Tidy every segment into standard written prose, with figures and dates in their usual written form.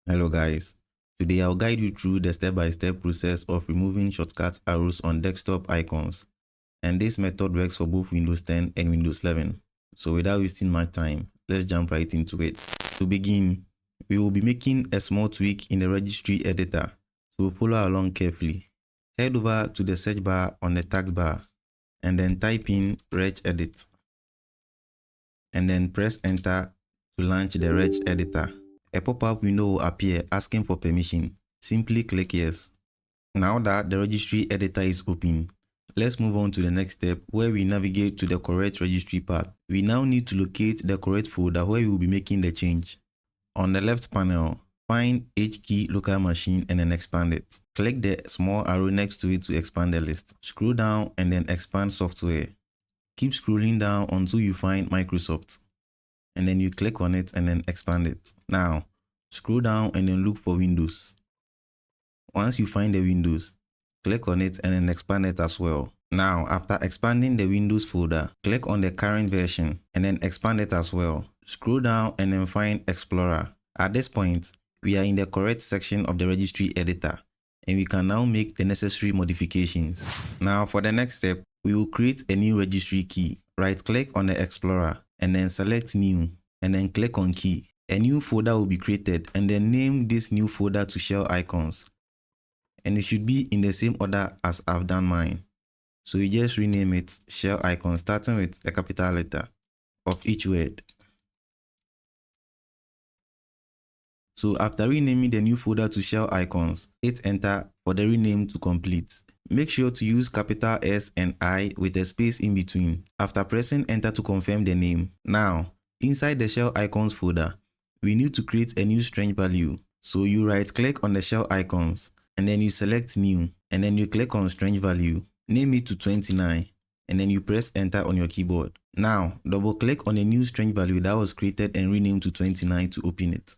Hello guys, today I'll guide you through the step-by-step process of removing shortcut arrows on desktop icons, and this method works for both Windows 10 and Windows 11. So without wasting my time, let's jump right into it. To begin, we will be making a small tweak in the registry editor, so follow along carefully. Head over to the search bar on the taskbar and then type in regedit and then press enter to launch the regeditor. A pop-up window will appear asking for permission. Simply click yes. Now that the registry editor is open, let's move on to the next step where we navigate to the correct registry path. We now need to locate the correct folder where we will be making the change. On the left panel, find HKey local machine and then expand it. Click the small arrow next to it to expand the list. Scroll down and then expand software. Keep scrolling down until you find Microsoft, and then you click on it and then expand it. Now, scroll down and then look for Windows. Once you find the Windows, click on it and then expand it as well. Now, after expanding the Windows folder, click on the current version and then expand it as well. Scroll down and then find Explorer. At this point, we are in the correct section of the registry editor, and we can now make the necessary modifications. Now, for the next step, we will create a new registry key. Right-click on the Explorer and then select New and then click on Key. A new folder will be created, and then name this new folder to Shell Icons. And it should be in the same order as I've done mine. So you just rename it Shell Icons, starting with a capital letter of each word. So after renaming the new folder to Shell Icons, hit enter for the rename to complete. Make sure to use capital S and I with a space in between after pressing enter to confirm the name. Now, inside the Shell Icons folder, we need to create a new string value. So you right click on the Shell Icons and then you select New and then you click on string value. Name it to 29 and then you press enter on your keyboard. Now, double click on the new string value that was created and renamed to 29 to open it.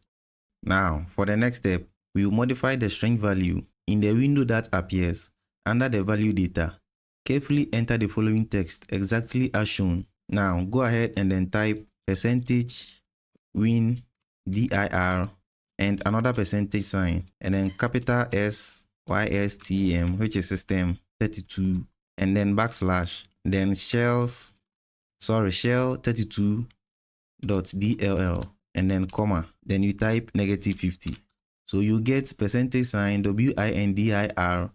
Now, for the next step, we will modify the string value in the window that appears. Under the value data, carefully enter the following text exactly as shown. Now, go ahead and then type %windir and another percentage sign, and then capital SYSTM, which is system 32, and then backslash, then shell 32.dll, and then comma, then you type -50. So you get percentage sign WINDIR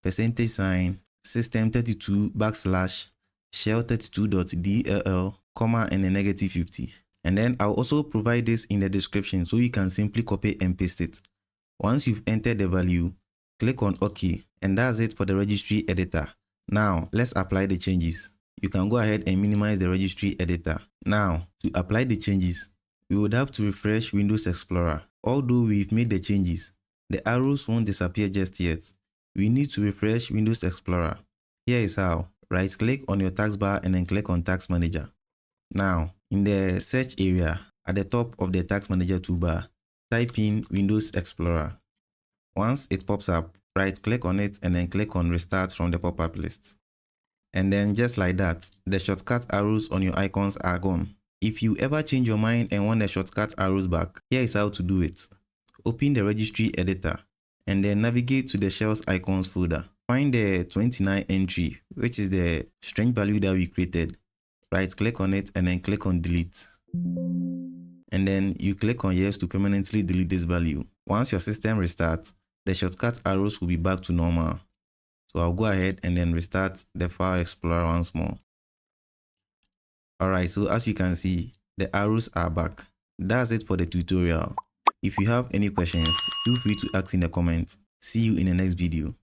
percentage sign system 32 backslash shell 32.dll comma and then -50. And then I'll also provide this in the description so you can simply copy and paste it. Once you've entered the value, click on OK, and that's it for the registry editor. Now let's apply the changes. You can go ahead and minimize the registry editor. Now, to apply the changes, we would have to refresh Windows Explorer. Although we've made the changes, the arrows won't disappear just yet. We need to refresh Windows Explorer. Here is how. Right-click on your taskbar and then click on Task Manager. Now, in the search area at the top of the Task Manager toolbar, type in Windows Explorer. Once it pops up, right-click on it and then click on Restart from the pop-up list. And then just like that, the shortcut arrows on your icons are gone. If you ever change your mind and want the shortcut arrows back, here is how to do it. Open the registry editor and then navigate to the Shells Icons folder. Find the 29 entry, which is the string value that we created. Right click on it and then click on delete. And then you click on yes to permanently delete this value. Once your system restarts, the shortcut arrows will be back to normal. So I'll go ahead and then restart the File Explorer once more. Alright, so as you can see, the arrows are back. That's it for the tutorial. If you have any questions, feel free to ask in the comments. See you in the next video.